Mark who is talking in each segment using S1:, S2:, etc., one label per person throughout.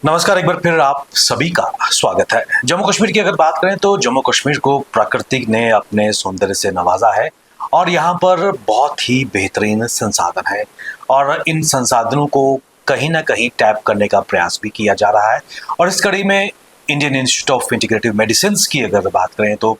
S1: नमस्कार, एक बार फिर आप सभी का स्वागत है। जम्मू कश्मीर की अगर बात करें तो जम्मू कश्मीर को प्रकृति ने अपने सौंदर्य से नवाजा है और यहाँ पर बहुत ही बेहतरीन संसाधन है और इन संसाधनों को कहीं ना कहीं टैप करने का प्रयास भी किया जा रहा है। और इस कड़ी में Indian Institute of Integrative medicine की अगर बात करें तो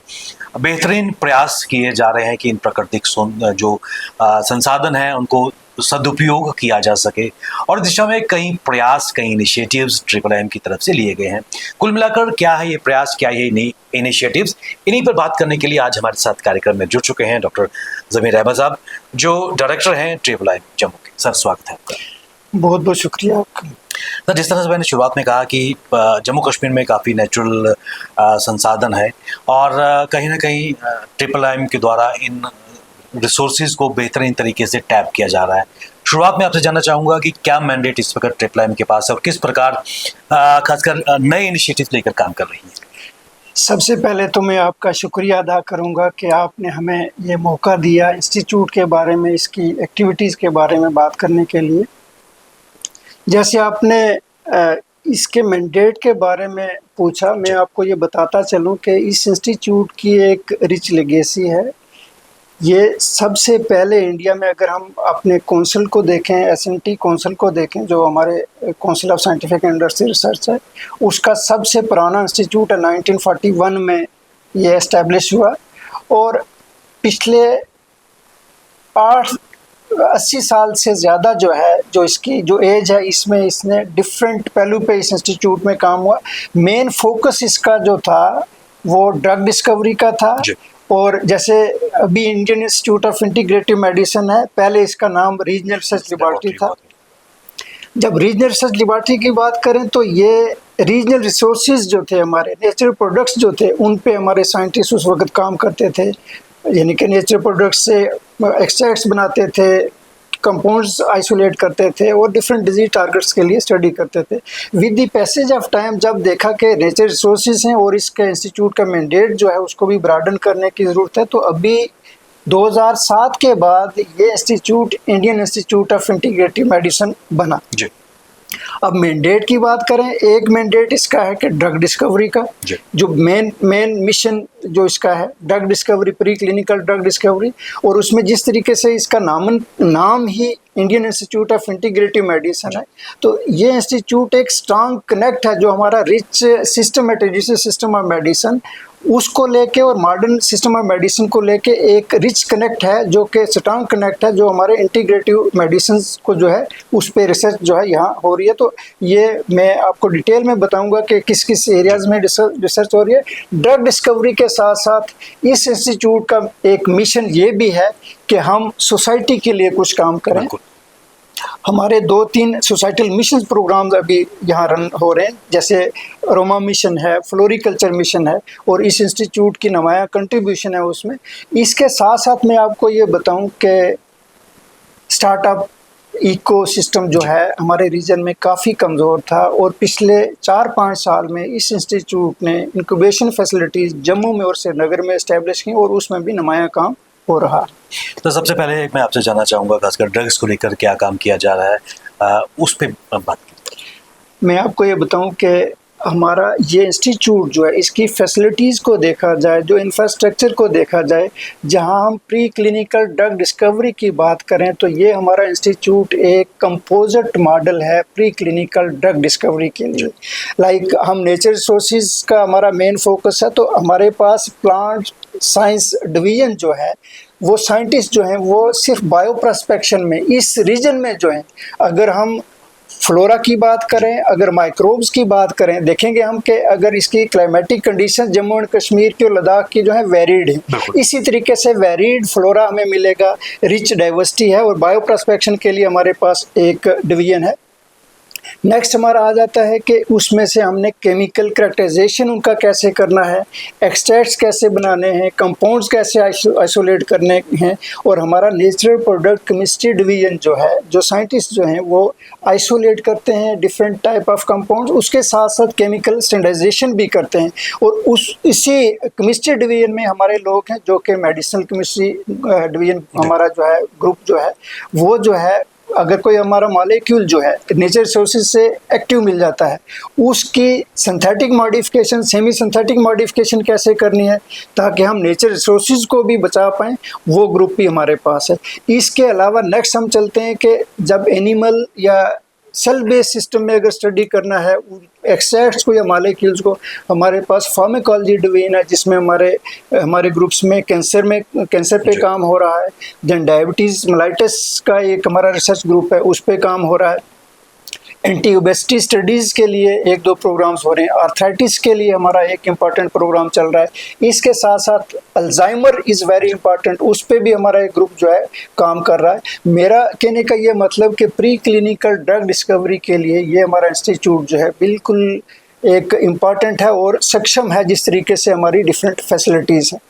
S1: बेहतरीन प्रयास किए जा रहे हैं कि इन प्राकृतिक जो संसाधन हैं उनको सदुपयोग किया जा सके और दिशा में कई प्रयास, कई इनिशिएटिव्स ट्रिपल एम की तरफ से लिए गए हैं। कुल मिलाकर क्या है ये प्रयास, क्या है ये इनिशिएटिव्स, इन्हीं पर बात करने के लिए आज हमारे साथ कार्यक्रम में जुड़ चुके हैं डॉक्टर ज़मीर अहमद साहब, जो डायरेक्टर हैं ट्रिपल एम जम्मू के। सर, स्वागत है आपका।
S2: बहुत बहुत शुक्रिया आपका।
S1: सर, जिस तरह से मैंने शुरुआत में कहा कि जम्मू कश्मीर में काफ़ी नेचुरल संसाधन है और कहीं ना कहीं ट्रिपल एम के द्वारा इन रिसोर्सेज को बेहतरीन तरीके से टैप किया जा रहा है। शुरुआत में आपसे जानना चाहूँगा कि क्या मैंडेट इस वक्त ट्रिपल एम के पास है और किस प्रकार खासकर नए इनिशिएटिव लेकर काम कर रही है।
S2: सबसे पहले तो मैं आपका शुक्रिया अदा करूंगा कि आपने हमें ये मौका दिया इंस्टीट्यूट के बारे में, इसकी एक्टिविटीज़ के बारे में बात करने के लिए। जैसे आपने इसके मैंडेट के बारे में पूछा, मैं आपको ये बताता चलूं कि इस इंस्टीट्यूट की एक रिच लेगेसी है। ये सबसे पहले इंडिया में, अगर हम अपने कौंसिल को देखें, एसएनटी कौंसिल को देखें, जो हमारे council of scientific and industrial research है, उसका सबसे पुराना इंस्टीट्यूट है। 1941 में ये एस्टेब्लिश हुआ और पिछले 80 साल से ज़्यादा जो है, जो इसकी जो एज है, इसमें इसने डिफरेंट पहलू पे इस इंस्टीट्यूट में काम हुआ। मेन फोकस इसका जो था वो ड्रग डिस्कवरी का था। और जैसे अभी Indian Institute of Integrative Medicine है, पहले इसका नाम रीजनल रिसर्च लेबोरेटरी था। जब रीजनल रिसर्च लेबोरेटरी की बात करें तो ये रीजनल रिसोर्सेज जो थे, हमारे नेचुरल प्रोडक्ट्स जो थे, उन पे हमारे साइंटिस्ट उस वक्त काम करते थे। यानी कि नेचुरल प्रोडक्ट्स से एक्सट्रैक्ट्स बनाते थे, कंपाउंड्स आइसोलेट करते थे और डिफरेंट डिजीज टारगेट्स के लिए स्टडी करते थे। With the passage of time जब देखा कि नेचुरल रिसोर्सेज हैं और इसके इंस्टीट्यूट का मैंडेट जो है उसको भी ब्रॉडन करने की ज़रूरत है, तो अभी 2007 के बाद ये institute Indian Institute of Integrative medicine बना जी। अब मैंडेट की बात करें, एक मैंडेट इसका है कि ड्रग डिस्कवरी का, जो मेन मिशन जो इसका है, drug discovery, pre clinical drug discovery. और उसमें जिस तरीके से इसका नाम ही Indian Institute of Integrative Medicine है, तो ये इंस्टीट्यूट एक स्ट्रांग कनेक्ट है जो हमारा रिच सिस्टम है, ट्रेडिशनल सिस्टम ऑफ मेडिसिन, उसको लेके और मॉडर्न सिस्टम ऑफ मेडिसिन को लेके एक रिच कनेक्ट है, जो कि स्ट्रांग कनेक्ट है, जो हमारे इंटीग्रेटिव मेडिसिन को जो है उस पर रिसर्च जो है यहाँ हो रही है। तो ये मैं आपको डिटेल में बताऊंगा कि किस किस एरियाज़ में रिसर्च हो रही है। ड्रग डिस्कवरी के साथ साथ इस इंस्टीट्यूट का एक मिशन ये भी है कि हम सोसाइटी के लिए कुछ काम करें। हमारे 2-3 सोसाइटल मिशन प्रोग्राम्स अभी यहाँ रन हो रहे हैं, जैसे रोमा मिशन है, फ्लोरिकल्चर मिशन है, और इस इंस्टीट्यूट की नुमाया कंट्रीब्यूशन है उसमें। इसके साथ साथ मैं आपको ये बताऊं कि स्टार्टअप इकोसिस्टम जो है हमारे रीजन में काफ़ी कमज़ोर था और पिछले 4-5 साल में इस इंस्टीट्यूट ने इंक्यूबेशन फैसिलिटीज़ जम्मू में और श्रीनगर में इस्टेब्लिश की और उसमें भी नुमाया काम हो रहा है।
S1: तो सबसे पहले मैं आपसे जानना चाहूँगा खासकर ड्रग्स को लेकर क्या काम किया जा रहा है, उस पर बात की।
S2: मैं आपको ये बताऊं कि हमारा ये इंस्टीट्यूट जो है, इसकी फैसिलिटीज़ को देखा जाए, जो इंफ्रास्ट्रक्चर को देखा जाए, जहां हम प्री क्लिनिकल ड्रग डिस्कवरी की बात करें तो ये हमारा इंस्टीट्यूट एक कंपोजिट मॉडल है प्री क्लिनिकल ड्रग डिस्कवरी के लिए। लाइक हम नेचर रिसोर्सेज का हमारा मेन फोकस है, तो हमारे पास प्लांट साइंस डिवीजन जो है, वो साइंटिस्ट जो हैं वो सिर्फ बायो प्रोस्पेक्शन में इस रीजन में जो हैं, अगर हम फ्लोरा की बात करें, अगर माइक्रोब्स की बात करें, देखेंगे हम कि अगर इसकी climatic condition Jammu and Kashmir की और लद्दाख की जो है वेरिड है, इसी तरीके से वेरिड फ्लोरा हमें मिलेगा, रिच डाइवर्सिटी है। और बायो प्रोस्पेक्शन के लिए हमारे पास एक डिवीजन है। नेक्स्ट हमारा आ जाता है कि उसमें से हमने केमिकल करैक्टराइजेशन उनका कैसे करना है, एक्सट्रैक्ट्स कैसे बनाने हैं, कंपाउंड्स कैसे आइसोलेट करने हैं, और हमारा नेचुरल प्रोडक्ट केमिस्ट्री डिवीजन जो है, जो साइंटिस्ट जो हैं वो आइसोलेट करते हैं डिफरेंट टाइप ऑफ कंपाउंड्स, उसके साथ साथ केमिकल स्टैंडर्डाइजेशन भी करते हैं। और इसी केमिस्ट्री डिवीजन में हमारे लोग हैं जो कि मेडिसिनल केमिस्ट्री डिवीजन हमारा जो है ग्रुप जो है, वो जो है अगर कोई हमारा मॉलिक्यूल जो है नेचर रिसोर्सेज से एक्टिव मिल जाता है, उसकी synthetic modification, semi synthetic modification कैसे करनी है ताकि हम नेचर रिसोर्सेज को भी बचा पाएँ, वो ग्रुप भी हमारे पास है। इसके अलावा नेक्स्ट हम चलते हैं कि जब एनिमल या सेल बेस्ड सिस्टम में अगर स्टडी करना है एक्सट्रैक्ट्स को या मॉलिक्यूल्स को, हमारे पास फार्माकोलॉजी डिवीजन है जिसमें हमारे ग्रुप्स में कैंसर पे काम हो रहा है। देन डायबिटीज़ मेलाइटिस का एक हमारा रिसर्च ग्रुप है, उस पे काम हो रहा है। एंटी ओबेसिटी स्टडीज़ के लिए 1-2 प्रोग्राम्स हो रहे हैं। आर्थराइटिस के लिए हमारा एक इम्पॉर्टेंट प्रोग्राम चल रहा है। इसके साथ साथ अल्जाइमर इज़ वेरी इंपॉर्टेंट, उस पे भी हमारा एक ग्रुप जो है काम कर रहा है। मेरा कहने का ये मतलब कि प्री क्लिनिकल ड्रग डिस्कवरी के लिए ये हमारा इंस्टीट्यूट जो है बिल्कुल एक इम्पॉर्टेंट है और सक्षम है जिस तरीके से हमारी डिफरेंट फैसिलिटीज़ हैं।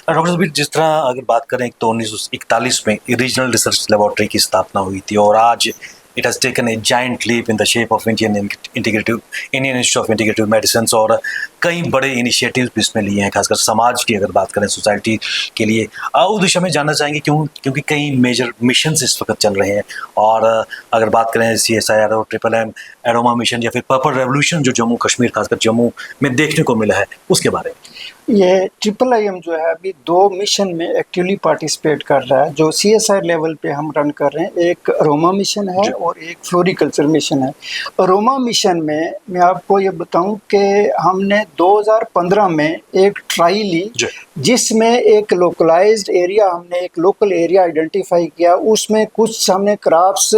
S1: डॉक्टर साहब, जिस तरह अगर बात करें तो 1941 में रीजनल रिसर्च लेबोरेटरी की स्थापना हुई थी और आज it has taken a giant leap in the shape of Indian Institute of Integrative Medicine और कई बड़े इनिशिएटिव्स भी इसमें लिए हैं, खासकर समाज की अगर बात करें, सोसाइटी के लिए। उस दिशा में जानना चाहेंगे क्योंकि कई मेजर मिशंस इस वक्त चल रहे हैं और अगर बात करें CSIR और MMM एरोमा मिशन या फिर पर्पल रेवोल्यूशन जो जम्मू कश्मीर खासकर जम्मू में देखने को मिला है, उसके बारे में।
S2: ये IIIM जो है अभी 2 मिशन में एक्टिवली पार्टिसिपेट कर रहा है जो CSIR लेवल पे हम रन कर रहे हैं। एक अरोमा मिशन है और एक फ्लोरिकल्चर मिशन है। अरोमा मिशन में मैं आपको ये बताऊं कि हमने 2015 में एक ट्राई ली जिसमें एक लोकलाइज्ड एरिया, हमने एक लोकल एरिया आइडेंटिफाई किया, उसमें कुछ हमने क्रॉप्स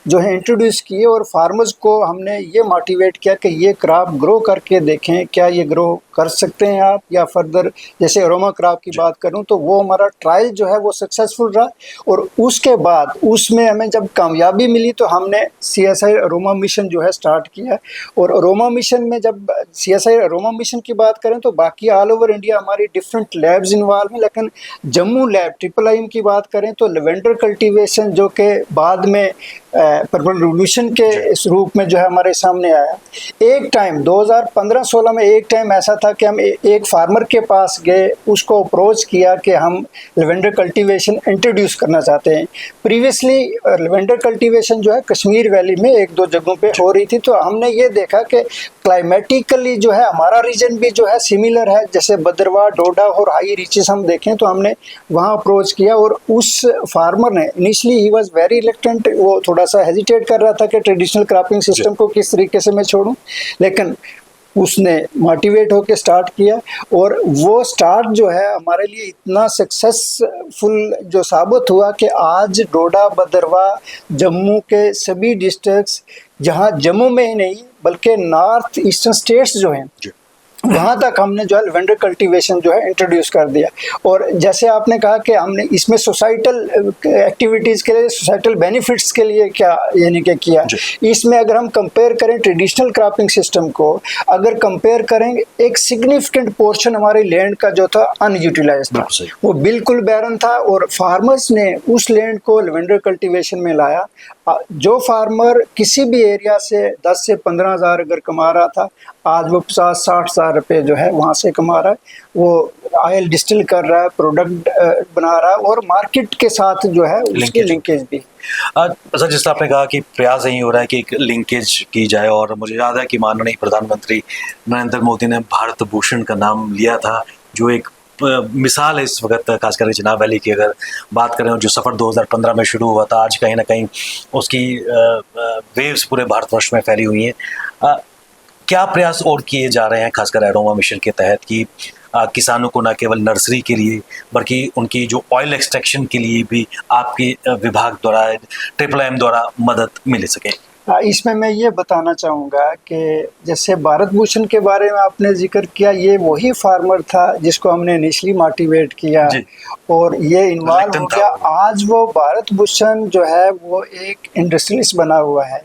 S2: जो है इंट्रोड्यूस किए और फार्मर्स को हमने ये मोटिवेट किया कि ये क्रॉप ग्रो करके देखें, क्या ये ग्रो कर सकते हैं आप, या फर्दर जैसे अरोमा क्रॉप की बात करूं तो वो हमारा ट्रायल जो है वो सक्सेसफुल रहा। और उसके बाद उसमें हमें जब कामयाबी मिली तो हमने CSI अरोमा मिशन जो है स्टार्ट किया। और अरोमा मिशन में जब CSI अरोमा मिशन की बात करें तो बाकी ऑल ओवर इंडिया हमारी डिफरेंट लैब्स इन्वॉल्व हैं, लेकिन जम्मू लैब IIIM की बात करें तो लेवेंडर कल्टीवेशन जो कि बाद में पर्पल रिवोल्यूशन के इस रूप में जो है हमारे सामने आया। एक टाइम 2015-16 में एक टाइम ऐसा था कि हम एक फार्मर के पास गए, उसको अप्रोच किया कि हम लेवेंडर कल्टीवेशन इंट्रोड्यूस करना चाहते हैं। प्रीवियसली लेवेंडर कल्टीवेशन जो है कश्मीर वैली में 1-2 जगहों पे हो रही थी, तो हमने ये देखा कि क्लाइमेटिकली जो है हमारा रीजन भी जो है सिमिलर है, जैसे भद्रवाह, डोडा और हाई रीचेस हम देखें तो हमने वहाँ अप्रोच किया। और उस फार्मर ने initially he was very reluctant, वो थोड़ा सा हेजिटेट कर रहा था कि ट्रेडिशनल क्रॉपिंग सिस्टम को किस तरीके से मैं छोड़ूं, लेकिन उसने मोटिवेट होकर स्टार्ट किया और वो स्टार्ट जो है हमारे लिए इतना सक्सेसफुल जो साबित हुआ कि आज डोडा, भद्रवाह, जम्मू के सभी डिस्ट्रिक्ट्स, जहां जम्मू में ही नहीं बल्कि नॉर्थ ईस्टर्न स्टेट्स जो हैं वहाँ तक हमने जो है लेवेंडर कल्टीवेशन जो है इंट्रोड्यूस कर दिया। और जैसे आपने कहा कि हमने इसमें सोसाइटल एक्टिविटीज़ के लिए, सोसाइटल बेनिफिट्स के लिए क्या यानी कि किया, इसमें अगर हम कंपेयर करें ट्रेडिशनल क्रॉपिंग सिस्टम को, अगर कंपेयर करें, एक सिग्निफिकेंट पोर्शन हमारे लैंड का जो था अनयूटिलाइज था, वो बिल्कुल बैरन था और फार्मर्स ने उस लैंड को लेवेंडर कल्टीवेशन में लाया। जो फार्मर किसी भी एरिया से 10 से 15 हज़ार अगर कमा रहा था, आज वो 50-60 हज़ार रुपये जो है वहाँ से कमा रहा है। वो ऑयल डिस्टिल कर रहा है, प्रोडक्ट बना रहा है और मार्केट के साथ जो है उसकी लिंकेज भी।
S1: सर, जिस तरह आपने कहा कि प्रयास यही हो रहा है कि एक लिंकेज की जाए, और मुझे याद है कि माननीय प्रधानमंत्री नरेंद्र मोदी ने भारत भूषण का नाम लिया था, जो एक मिसाल है इस वक्त, खासकर चिनाब वैली की अगर बात करें, और जो सफ़र 2015 में शुरू हुआ था, आज कहीं ना कहीं उसकी वेव्स पूरे भारतवर्ष में फैली हुई हैं। क्या प्रयास और किए जा रहे हैं खासकर एरोमा मिशन के तहत कि किसानों को न केवल नर्सरी के लिए बल्कि उनकी जो ऑयल एक्सट्रैक्शन के लिए भी आपके विभाग द्वारा, IIIM द्वारा मदद मिल सके?
S2: इसमें मैं ये बताना चाहूँगा कि जैसे भारत भूषण के बारे में आपने जिक्र किया, ये वही फार्मर था जिसको हमने इनिशियली मोटिवेट किया और ये इन्वॉल्व हो गया। आज वो भारत भूषण जो है वो एक इंडस्ट्रियलिस्ट बना हुआ है।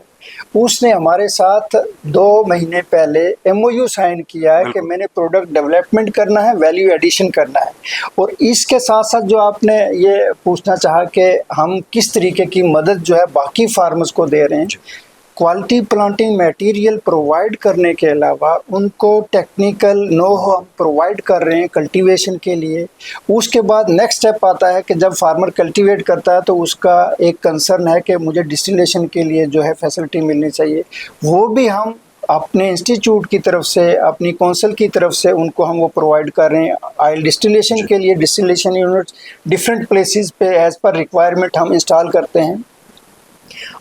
S2: उसने हमारे साथ 2 महीने पहले MOU साइन किया है कि मैंने प्रोडक्ट डेवलपमेंट करना है, वैल्यू एडिशन करना है। और इसके साथ साथ जो आपने ये पूछना चाहा कि हम किस तरीके की मदद जो है बाकी फार्मर्स को दे रहे हैं, क्वालिटी प्लांटिंग मटेरियल प्रोवाइड करने के अलावा उनको टेक्निकल नो हम प्रोवाइड कर रहे हैं कल्टीवेशन के लिए। उसके बाद नेक्स्ट स्टेप आता है कि जब फार्मर कल्टीवेट करता है तो उसका एक कंसर्न है कि मुझे डिस्टिलेशन के लिए जो है फैसिलिटी मिलनी चाहिए। वो भी हम अपने इंस्टीट्यूट की तरफ से, अपनी काउंसिल की तरफ से उनको हम वो प्रोवाइड कर रहे हैं। ऑयल डिस्टिलेशन के लिए डिस्टिलेशन यूनिट्स डिफरेंट प्लेसेस पे एज़ पर रिक्वायरमेंट हम इंस्टॉल करते हैं।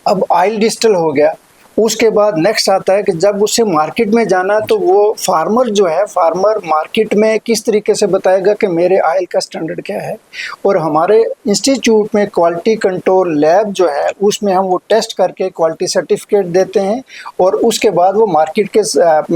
S2: अब ऑयल डिस्टिल हो गया, उसके बाद नेक्स्ट आता है कि जब उसे मार्केट में जाना तो वो फार्मर जो है, फार्मर मार्केट में किस तरीके से बताएगा कि मेरे ऑयल का स्टैंडर्ड क्या है। और हमारे इंस्टीट्यूट में क्वालिटी कंट्रोल लैब जो है उसमें हम वो टेस्ट करके क्वालिटी सर्टिफिकेट देते हैं और उसके बाद वो मार्केट के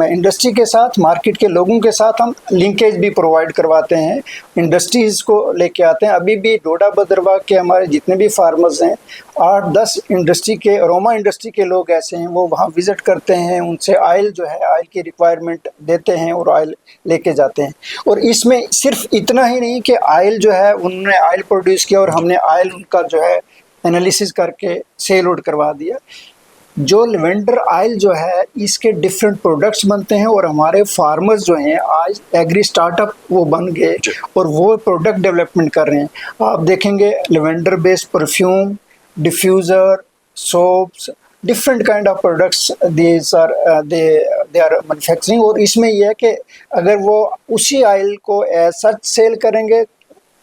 S2: इंडस्ट्री के साथ, मार्केट के लोगों के साथ हम लिंकेज भी प्रोवाइड करवाते हैं, इंडस्ट्रीज़ को लेके आते हैं। अभी भी डोडा भद्रवाह के हमारे जितने भी फार्मर्स हैं, 8-10 इंडस्ट्री के, अरोमा इंडस्ट्री के लोग ऐसे हैं, वो वहाँ विज़िट करते हैं, उनसे ऑयल जो है, ऑयल की रिक्वायरमेंट देते हैं और ऑयल लेके जाते हैं। और इसमें सिर्फ इतना ही नहीं कि ऑयल जो है उन्होंने ऑयल प्रोड्यूस किया और हमने ऑयल उनका जो है एनालिसिस करके सेल आउट करवा दिया। जो लेवेंडर ऑयल जो है इसके डिफरेंट प्रोडक्ट्स बनते हैं और हमारे फार्मर्स जो हैं आज एग्री स्टार्टअप वो बन गए और वो प्रोडक्ट डेवलपमेंट कर रहे हैं। आप देखेंगे lavender based perfume, diffuser, soaps, different kind of products these are they are manufacturing. और इसमें यह है कि अगर वो उसी ऑयल को एज सच सेल करेंगे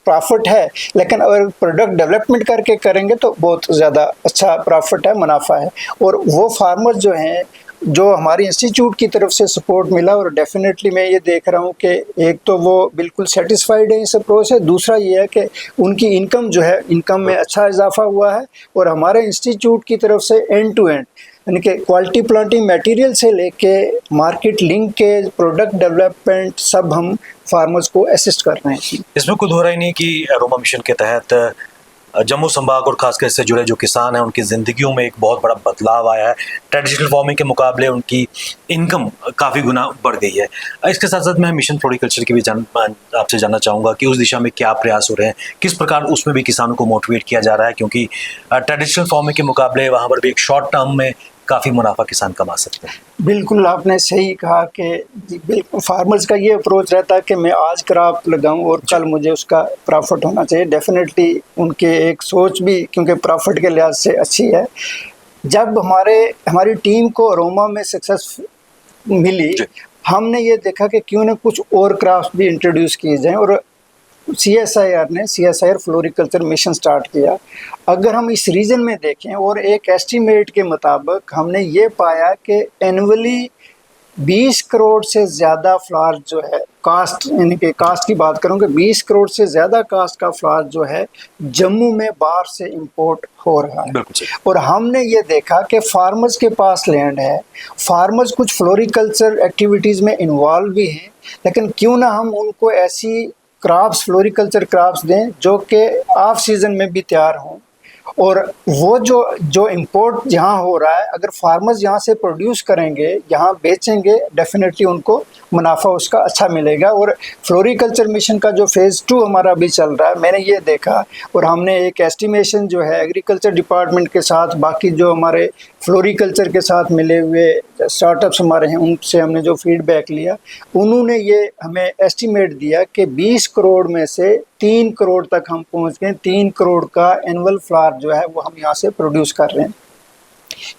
S2: प्रॉफिट है, लेकिन अगर प्रोडक्ट डेवलपमेंट करके करेंगे तो बहुत ज़्यादा अच्छा प्रॉफिट है, मुनाफा है। और वो फार्मर जो हैं, जो हमारे इंस्टीट्यूट की तरफ से सपोर्ट मिला, और डेफिनेटली मैं ये देख रहा हूँ कि एक तो वो बिल्कुल सेटिस्फाइड है इस अप्रोच से, दूसरा ये है कि उनकी इनकम जो है, इनकम में अच्छा इजाफा हुआ है। और हमारे इंस्टीट्यूट की तरफ से एंड टू एंड यानी कि क्वालिटी प्लांटिंग मटेरियल से लेके मार्केट लिंक के प्रोडक्ट डेवलपमेंट सब हम फार्मर्स को असिस्ट कर रहे हैं।
S1: इसमें कोई दो राय नहीं कि अरोमा मिशन के तहत जम्मू संभाग और खासकर इससे जुड़े जो किसान हैं उनकी ज़िंदगियों में एक बहुत बड़ा बदलाव आया है। ट्रेडिशनल फार्मिंग के मुकाबले उनकी इनकम काफ़ी गुना बढ़ गई है। इसके साथ साथ मैं मिशन फ्लोरिकल्चर की भी आपसे जानना चाहूँगा कि उस दिशा में क्या प्रयास हो रहे हैं, किस प्रकार उसमें भी किसानों को मोटिवेट किया जा रहा है, क्योंकि ट्रेडिशनल फार्मिंग के मुकाबले वहाँ पर भी एक शॉर्ट टर्म में काफ़ी मुनाफा किसान कमा सकते हैं।
S2: बिल्कुल आपने सही कहा कि फार्मर्स का ये अप्रोच रहता है कि मैं आज क्रॉप लगाऊं और कल मुझे उसका प्रॉफिट होना चाहिए। डेफिनेटली उनके एक सोच भी क्योंकि प्रॉफिट के लिहाज से अच्छी है। जब हमारी टीम को अरोमा में सक्सेस मिली, हमने ये देखा कि क्यों ना कुछ और क्राफ्ट भी इंट्रोड्यूस किए जाएं और CSIR फ्लोरिकल्चर मिशन स्टार्ट किया। अगर हम इस रीजन में देखें और एक एस्टीमेट के मुताबिक हमने ये पाया कि एनुअली 20 करोड़ से ज़्यादा फ्लावर जो है कास्ट, यानी कि कास्ट की बात करूँ कि 20 करोड़ से ज़्यादा कास्ट का फ्लावर जो है जम्मू में बाहर से इंपोर्ट हो रहा है। और हमने ये देखा कि फार्मर्स के पास लैंड है, फार्मर्स कुछ फ्लोरिकल्चर एक्टिविटीज़ में इन्वॉल्व भी हैं, लेकिन क्यों ना हम उनको ऐसी क्रॉप्स, फ्लोरिकल्चर क्रॉप्स दें जो कि ऑफ सीज़न में भी तैयार हों। और वो जो इंपोर्ट जहाँ हो रहा है, अगर फार्मर्स यहाँ से प्रोड्यूस करेंगे, यहाँ बेचेंगे, डेफिनेटली उनको मुनाफा उसका अच्छा मिलेगा। और फ्लोरिकल्चर मिशन का जो फेज़ 2 हमारा अभी चल रहा है, मैंने ये देखा और हमने एक एस्टिमेशन जो है एग्रीकल्चर डिपार्टमेंट के साथ, बाकी जो हमारे फ्लोरिकल्चर के साथ मिले हुए स्टार्टअप्स हमारे हैं, उनसे हमने जो फीडबैक लिया, उन्होंने ये हमें एस्टिमेट दिया कि 20 करोड़ में से 3 करोड़ तक हम पहुंच गए। 3 करोड़ का एनुअल फ्लावर जो है वो हम यहाँ से प्रोड्यूस कर रहे हैं।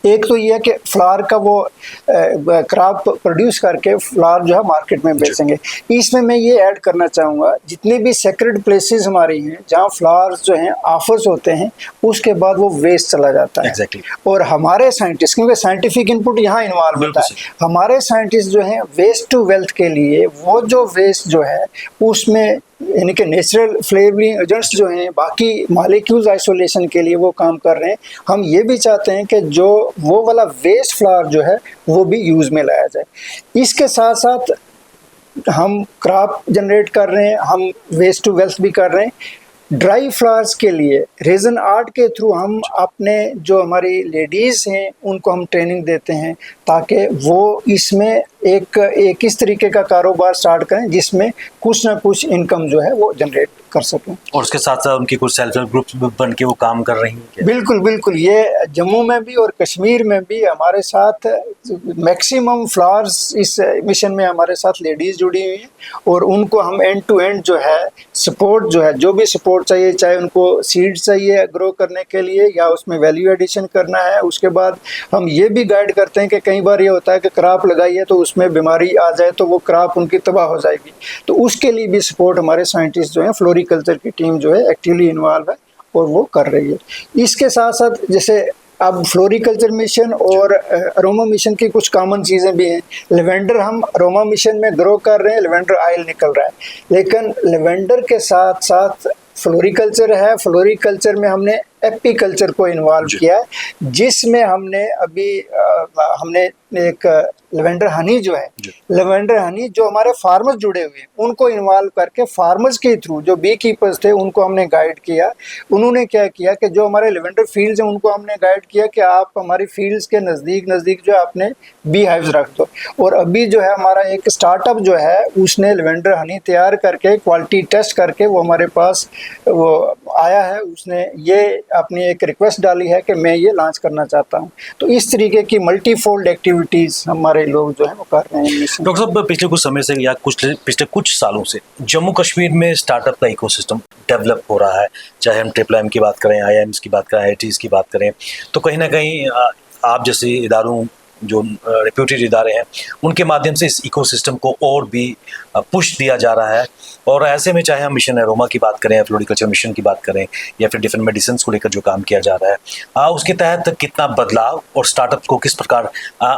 S2: एक तो ये है कि फ्लावर का वो क्रॉप प्रोड्यूस करके फ्लावर जो है मार्केट में बेचेंगे। इसमें मैं ये ऐड करना चाहूँगा, जितने भी सेक्रेड प्लेसेस हमारी हैं जहाँ फ्लावर्स जो हैं ऑफर्स होते हैं, उसके बाद वो वेस्ट चला जाता है। और हमारे साइंटिस्ट, क्योंकि साइंटिफिक इनपुट यहाँ इन्वॉल्व होता है, हमारे साइंटिस्ट जो हैं वेस्ट टू वेल्थ के लिए वो जो वेस्ट जो है उसमें यानी कि नेचुरल फ्लेवरिंग एजेंट्स जो हैं, बाकी मॉलिक्यूल्स आइसोलेशन के लिए वो काम कर रहे हैं। हम ये भी चाहते हैं कि जो वो वाला वेस्ट फ्लावर जो है वो भी यूज़ में लाया जाए। इसके साथ साथ हम क्रॉप जनरेट कर रहे हैं, हम वेस्ट टू वेल्थ भी कर रहे हैं। ड्राई फ्लावर्स के लिए रेजन आर्ट के थ्रू हम अपने जो हमारी लेडीज़ हैं उनको हम ट्रेनिंग देते हैं ताकि वो इसमें एक इस तरीके का कारोबार स्टार्ट करें जिसमें कुछ ना कुछ इनकम जो है वो जनरेट कर सकें।
S1: और उसके साथ साथ उनकी कुछ सेल्फ हेल्प ग्रुप्स बन के वो काम कर रही हैं।
S2: बिल्कुल बिल्कुल, ये जम्मू में भी और कश्मीर में भी हमारे साथ मैक्सिमम फ्लावर्स इस मिशन में हमारे साथ लेडीज जुड़ी हुई हैं और उनको हम एंड टू एंड जो है सपोर्ट जो है, जो भी सपोर्ट चाहिए, चाहे उनको सीड चाहिए ग्रो करने के लिए या उसमें वैल्यू एडिशन करना है। उसके बाद हम ये भी गाइड करते हैं कि कई बार ये होता है कि क्रॉप लगाई है तो उसमें बीमारी आ जाए तो वो क्रॉप उनकी तबाह हो जाएगी, तो उसके लिए भी सपोर्ट हमारे साइंटिस्ट जो हैं, फ्लोरिकल्चर की टीम जो है एक्टिवली इन्वॉल्व है और वो कर रही है। इसके साथ साथ जैसे अब फ्लोरिकल्चर मिशन और अरोमा मिशन की कुछ कॉमन चीज़ें भी हैं। लेवेंडर हम अरोमा मिशन में ग्रो कर रहे हैं, लेवेंडर ऑयल निकल रहा है, लेकिन लेवेंडर के साथ साथ फ्लोरिकल्चर है। फ्लोरिकल्चर में हमने एपीकल्चर को इन्वॉल्व किया है, जिसमें हमने हमने एक लेवेंडर हनी जो है, लेवेंडर हनी जो हमारे फार्मर्स जुड़े हुए हैं उनको इन्वॉल्व करके फार्मर्स के थ्रू जो बी कीपर्स थे उनको हमने गाइड किया। उन्होंने क्या किया कि जो हमारे लेवेंडर फील्ड्स हैं उनको हमने गाइड किया कि आप हमारी फील्ड्स के नज़दीक जो है अपने बी हाइव्स रख दो। और अभी जो है हमारा एक स्टार्टअप जो है उसने लेवेंडर हनी तैयार करके क्वालिटी टेस्ट करके वो हमारे पास वो आया है। उसने ये अपनी एक रिक्वेस्ट डाली है कि मैं ये लॉन्च करना चाहता हूँ। तो इस तरीके की मल्टीफोल्ड एक्टिविटीज़ हमारे लोग जो है वो कर रहे हैं।
S1: डॉक्टर साहब, पिछले कुछ समय से या पिछले कुछ सालों से जम्मू कश्मीर में स्टार्टअप का इकोसिस्टम डेवलप हो रहा है। चाहे हम ट्रिपल एम की बात करें, IIMs की बात करें, IITs की बात करें, तो कहीं ना कहीं आप जैसे इदारों जो रेप्यूटेड इदारे हैं उनके माध्यम से इस इकोसिस्टम को और भी पुश दिया जा रहा है। और ऐसे में चाहे हम मिशन अरोमा की बात करें या फ्लोरिकल्चर मिशन की बात करें या फिर डिफरेंट मेडिसिन को लेकर जो काम किया जा रहा है, उसके तहत कितना बदलाव और स्टार्टअप को किस प्रकार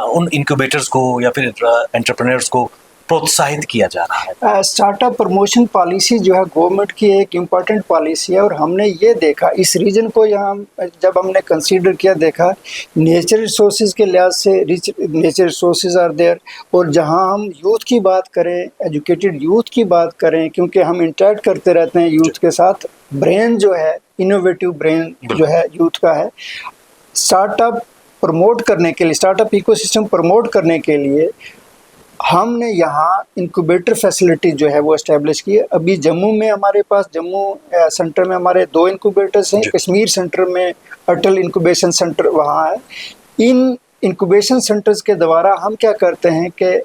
S1: उन इंक्यूबेटर्स को या फिर एंटरप्रेन्योर्स को प्रोत्साहित किया जा रहा है।
S2: स्टार्टअप प्रमोशन पॉलिसी जो है गवर्नमेंट की एक इम्पॉर्टेंट पॉलिसी है और हमने ये देखा इस रीजन को यहाँ जब हमने कंसीडर किया, देखा नेचर रिसोर्सेज के लिहाज से rich nature resources are there. और जहाँ हम यूथ की बात करें, एजुकेटेड यूथ की बात करें, क्योंकि हम इंटरेक्ट करते रहते हैं यूथ के साथ, ब्रेन जो है इनोवेटिव ब्रेन जो है यूथ का है। स्टार्टअप प्रमोट करने के लिए, स्टार्टअप इकोसिस्टम प्रमोट करने के लिए हमने यहाँ इंक्यूबेटर फैसिलिटी जो है वो एस्टेब्लिश की है। अभी जम्मू में हमारे पास, जम्मू सेंटर में हमारे 2 इंक्यूबेटर्स हैं, कश्मीर सेंटर में अटल इंक्यूबेशन सेंटर वहाँ है। इन इंक्यूबेशन सेंटर्स के द्वारा हम क्या करते हैं कि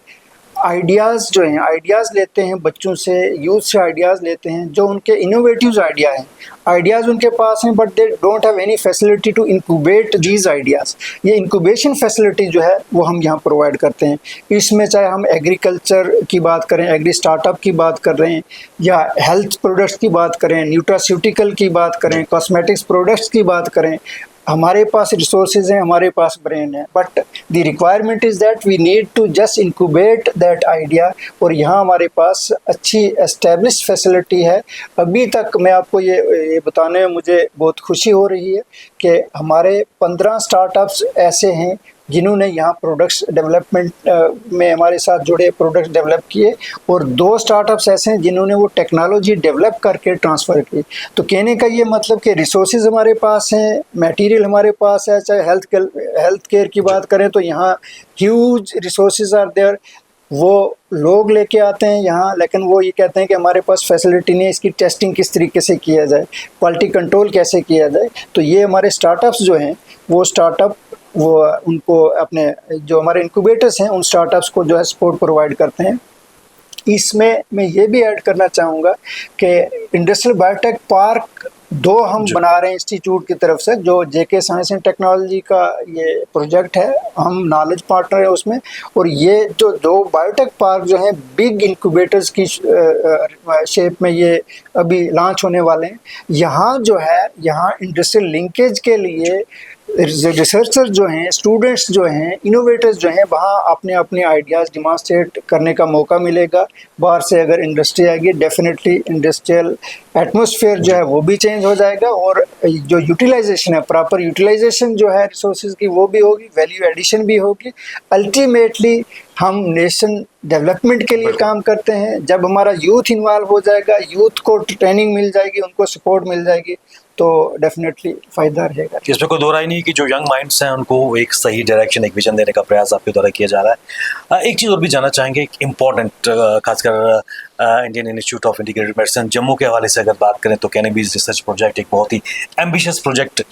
S2: आइडियाज़ जो हैं, आइडियाज़ लेते हैं बच्चों से, यूथ से आइडियाज़ लेते हैं जो उनके इनोवेटिव आइडिया हैं। आइडियाज़ उनके पास हैं but they don't have any facility to incubate these ideas. ये इंक्यूबेशन फैसिलिटी जो है वो हम यहाँ प्रोवाइड करते हैं। इसमें चाहे हम एग्रीकल्चर की बात करें, एग्री स्टार्टअप की बात कर रहे हैं, या हेल्थ प्रोडक्ट्स की बात करें, न्यूट्रास्यूटिकल की बात करें, कॉस्मेटिक्स प्रोडक्ट्स की बात करें, हमारे पास रिसोर्सेज हैं, हमारे पास ब्रेन है, but the requirement is that we need to just incubate that idea. और यहाँ हमारे पास अच्छी एस्टेब्लिश फैसिलिटी है। अभी तक मैं आपको ये बताने में मुझे बहुत खुशी हो रही है कि हमारे 15 स्टार्टअप्स ऐसे हैं जिन्होंने यहाँ प्रोडक्ट्स डेवलपमेंट में हमारे साथ जुड़े, प्रोडक्ट्स डेवलप किए, और 2 स्टार्टअप्स ऐसे हैं जिन्होंने वो टेक्नोलॉजी डेवलप करके ट्रांसफ़र की। तो कहने का ये मतलब कि रिसोर्सेज हमारे पास हैं, मटेरियल हमारे पास है। चाहे हेल्थ केयर की बात करें तो यहाँ ह्यूज रिसोर्सेज आर देयर। वो लोग लेके आते हैं यहाँ, लेकिन वो ये कहते हैं कि हमारे पास फैसिलिटी नहीं है, इसकी टेस्टिंग किस तरीके से किया जाए, क्वालिटी कंट्रोल कैसे किया जाए। तो ये हमारे स्टार्टअप्स जो हैं वो स्टार्टअप वो उनको अपने जो हमारे इंक्यूबेटर्स हैं उन स्टार्टअप्स को जो है सपोर्ट प्रोवाइड करते हैं। इसमें मैं ये भी ऐड करना चाहूँगा कि इंडस्ट्रियल बायोटेक पार्क 2 हम बना रहे हैं इंस्टीट्यूट की तरफ से, जो JK साइंस एंड टेक्नोलॉजी का ये प्रोजेक्ट है, हम नॉलेज पार्टनर है उसमें। और ये जो 2 बायोटेक पार्क जो हैं बिग इंक्यूबेटर्स की शेप में ये अभी लॉन्च होने वाले हैं। यहाँ जो है, यहाँ इंडस्ट्रियल लिंकेज के लिए रिसर्चर जो हैं, स्टूडेंट्स जो हैं, इनोवेटर्स जो हैं, वहाँ अपने अपने आइडियाज़ डिमॉन्स्ट्रेट करने का मौका मिलेगा। बाहर से अगर इंडस्ट्री आएगी, डेफिनेटली इंडस्ट्रियल एटमॉस्फेयर जो है वो भी चेंज हो जाएगा, और जो यूटिलाइजेशन है, प्रॉपर यूटिलाइजेशन जो है रिसोर्सेज की वो भी होगी, वैल्यू एडिशन भी होगी। अल्टीमेटली हम नेशन डेवलपमेंट के लिए काम करते हैं। जब हमारा यूथ इन्वॉल्व हो जाएगा, यूथ को ट्रेनिंग मिल जाएगी, उनको सपोर्ट मिल जाएगी, तो डेफिनेटली फ़ायदा रहेगा।
S1: इसमें कोई दो राय नहीं कि जो यंग माइंड्स हैं उनको एक सही डायरेक्शन, एक विजन देने का प्रयास आपके द्वारा किया जा रहा है। एक चीज़ और भी जानना चाहेंगे, एक इम्पॉर्टेंट खासकर Indian Institute of integrated medicine Jammu के हवाले से अगर बात करें तो कैनबिस रिसर्च प्रोजेक्ट एक बहुत ही एम्बिशियस प्रोजेक्ट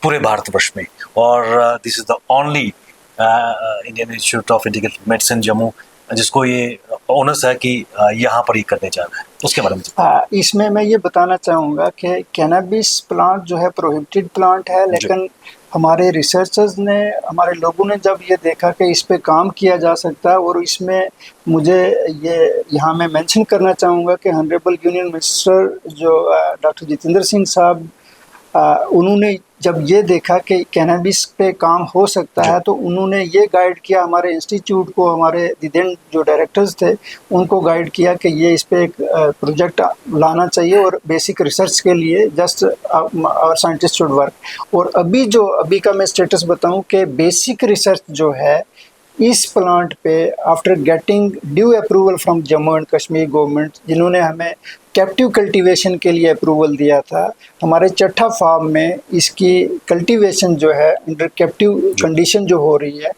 S1: पूरे भारतवर्ष में, और this is the only Indian Institute of integrated medicine Jammu जिसको ये ऑनर्स है कि यहाँ पर ही करने जा रहा है, उसके बारे में।
S2: इसमें मैं ये बताना चाहूँगा कि कैनबिस प्लांट जो है प्रोहिबिटेड प्लांट है, लेकिन हमारे रिसर्चर्स ने, हमारे लोगों ने जब ये देखा कि इस पे काम किया जा सकता है, और इसमें मुझे ये यहाँ मैं मेंशन करना चाहूँगा कि ऑनरेबल यूनियन मिनिस्टर जो डॉक्टर जितेंद्र सिंह साहब, उन्होंने जब ये देखा कि कैनबिस पे काम हो सकता है, तो उन्होंने ये गाइड किया हमारे इंस्टीट्यूट को, हमारे दिदेन जो डायरेक्टर्स थे उनको गाइड किया कि ये इस पे एक प्रोजेक्ट लाना चाहिए, और बेसिक रिसर्च के लिए just our scientist should work. और अभी का मैं स्टेटस बताऊं कि बेसिक रिसर्च जो है इस प्लांट पे after getting due approval from Jammu and Kashmir government, जिन्होंने हमें कैप्टिव कल्टीवेशन के लिए अप्रूवल दिया था, हमारे चट्टा फार्म में इसकी कल्टीवेशन जो है अंडर कैप्टिव कंडीशन जो हो रही है,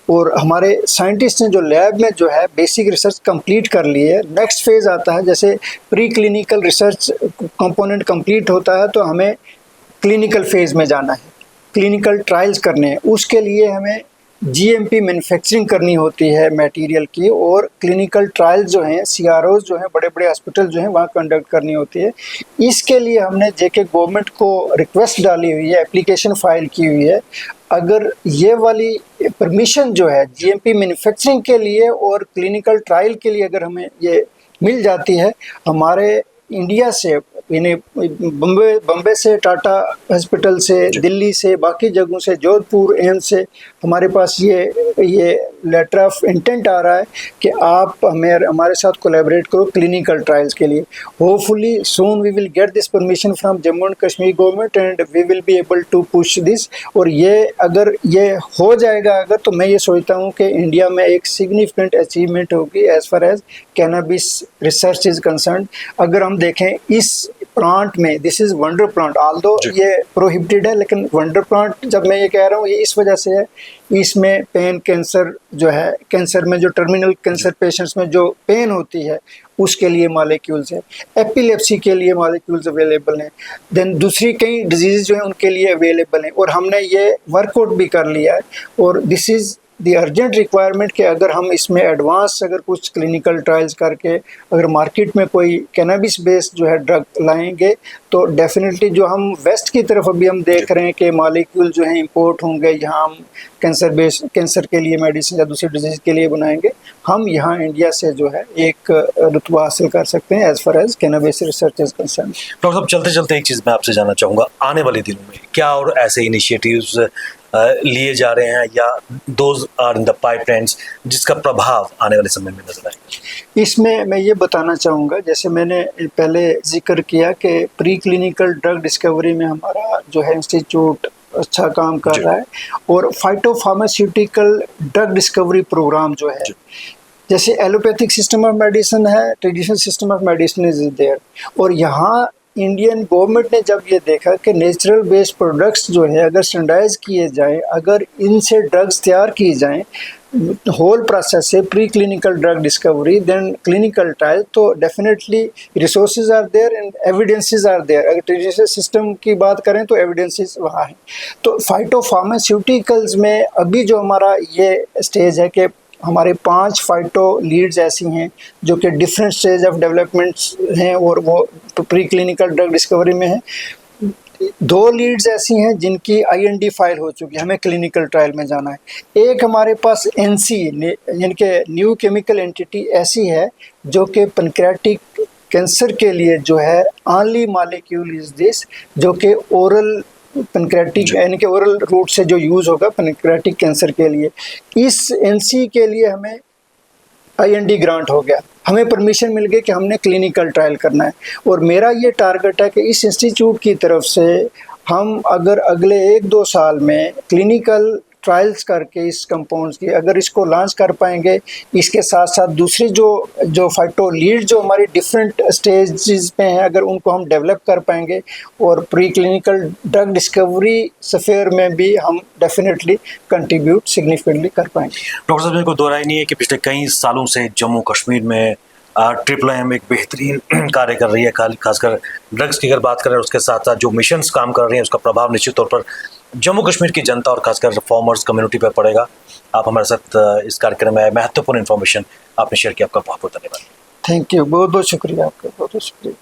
S2: और हमारे साइंटिस्ट ने जो लैब में जो है बेसिक रिसर्च कंप्लीट कर ली है। नेक्स्ट फेज़ आता है, जैसे pre clinical research component complete होता है तो हमें क्लिनिकल फेज़ में जाना है, क्लिनिकल ट्रायल्स करने हैं, उसके लिए हमें जीएमपी मैन्युफैक्चरिंग करनी होती है मटेरियल की, और क्लिनिकल ट्रायल्स जो हैं सीआरओज जो हैं बड़े बड़े हॉस्पिटल जो हैं वहाँ कंडक्ट करनी होती है। इसके लिए हमने जेके गवर्नमेंट को रिक्वेस्ट डाली हुई है, एप्लीकेशन फाइल की हुई है। अगर ये वाली परमिशन जो है जीएमपी मैन्युफैक्चरिंग के लिए और क्लिनिकल ट्रायल के लिए अगर हमें ये मिल जाती है, हमारे इंडिया से यानी बम्बे से, टाटा हॉस्पिटल से, दिल्ली से, बाकी जगहों से, जोधपुर एम्स से हमारे पास ये लेटर ऑफ इंटेंट आ रहा है कि आप हमारे साथ कोलैबोरेट करो क्लिनिकल ट्रायल्स के लिए। Hopefully soon we will get this permission from Jammu and Kashmir government and we will be able to push this. और ये अगर ये हो जाएगा अगर, तो मैं ये सोचता हूँ कि इंडिया में एक सिग्निफिकेंट अचीवमेंट होगी as far as cannabis research is concern. अगर हम देखें इस प्लांट में, this is wonder plant, although ये प्रोहिबिटेड है, लेकिन वंडर प्लांट जब मैं ये कह रहा हूँ ये इस वजह से है, इसमें पेन कैंसर जो है, कैंसर में जो टर्मिनल कैंसर पेशेंट्स में जो पेन होती है उसके लिए मॉलिक्यूल्स है, एपिलेप्सी के लिए मॉलिक्यूल्स अवेलेबल हैं, देन दूसरी कई डिजीज़ जो हैं उनके लिए अवेलेबल हैं, और हमने ये वर्कआउट भी कर लिया है। और this is the urgent requirement कि अगर हम इसमें एडवांस अगर कुछ क्लिनिकल ट्रायल्स करके अगर मार्केट में कोई कैनबिस बेस्ड जो है ड्रग लाएंगे, तो डेफिनेटली जो हम वेस्ट की तरफ अभी हम देख रहे हैं कि मॉलिक्यूल जो है इंपोर्ट होंगे, यहाँ हम कैंसर के लिए मेडिसिन या दूसरी डिजीज़ के लिए बनाएंगे, हम यहाँ इंडिया से जो है एक रुतबा हासिल कर सकते हैं as far as cannabis research is concern.
S1: Doctor साहब, चलते चलते एक चीज़ मैं आपसे जानना चाहूँगा, आने वाले दिनों में क्या और ऐसे इनिशिएटिव्स लिए जा रहे हैं या those are in the pipelines जिसका प्रभाव आने वाले समय में नजर आएगा?
S2: इसमें मैं ये बताना चाहूँगा, जैसे मैंने पहले जिक्र किया कि प्री क्लिनिकल ड्रग डिस्कवरी में हमारा जो है इंस्टीट्यूट अच्छा काम कर रहा है, और phyto pharmaceutical drug discovery programme जो है, जैसे एलोपैथिक सिस्टम ऑफ मेडिसिन है, traditional system of medicine is there, और यहाँ इंडियन गवर्नमेंट ने जब ये देखा कि नेचुरल बेस्ड प्रोडक्ट्स जो है अगर स्टैंडर्डाइज किए जाएं, अगर इनसे ड्रग्स तैयार की जाएं होल प्रोसेस से, pre clinical drug discovery then clinical trial, तो definitely resources are there and evidences are there. अगर ट्रेडिशनल सिस्टम की बात करें तो एविडेंसेस वहाँ हैं। तो फाइटो फार्मास्यूटिकल्स में अभी जो हमारा ये स्टेज है कि हमारे 5 फाइटो लीड्स ऐसी हैं जो कि डिफरेंट स्टेज ऑफ डेवलपमेंट्स हैं, और वो प्री क्लिनिकल ड्रग डिस्कवरी में हैं। 2 लीड्स ऐसी हैं जिनकी IND फाइल हो चुकी है, हमें क्लिनिकल ट्रायल में जाना है। एक हमारे पास NC यानी कि न्यू केमिकल एंटिटी ऐसी है जो कि पैनक्रियाटिक कैंसर के लिए जो है ओनली मॉलिक्यूल इज दिस, जो कि ओरल पैनक्रियाटिक यानी कि ओरल रूट से जो यूज़ होगा पैनक्रियाटिक कैंसर के लिए। इस NC के लिए हमें IND ग्रांट हो गया, हमें परमिशन मिल गई कि हमने क्लिनिकल ट्रायल करना है। और मेरा ये टारगेट है कि इस इंस्टीट्यूट की तरफ से हम अगर अगले 1-2 साल में क्लिनिकल ट्रायल्स करके इस कंपाउंड्स की अगर इसको लॉन्च कर पाएंगे, इसके साथ साथ दूसरी जो फाइटो लीड जो हमारी डिफरेंट स्टेजेस पे हैं, अगर उनको हम डेवलप कर पाएंगे और pre clinical drug discovery sphere में भी हम डेफिनेटली कंट्रीब्यूट सिग्निफिकेंटली कर पाएंगे।
S1: डॉक्टर साहब, मेरे को दो राय नहीं है कि पिछले कई सालों से जम्मू कश्मीर में ट्रिपल एक बेहतरीन कार्य कर रही है, खासकर ड्रग्स की अगर बात करें, उसके साथ साथ जो मिशंस काम कर रही हैं उसका प्रभाव निश्चित तौर पर जम्मू कश्मीर की जनता और खासकर फार्मर्स कम्युनिटी पर पड़ेगा। आप हमारे साथ इस कार्यक्रम में महत्वपूर्ण इन्फॉर्मेशन आपने शेयर किया, आपका बहुत बहुत धन्यवाद।
S2: थैंक यू, बहुत बहुत शुक्रिया आपका, बहुत बहुत शुक्रिया।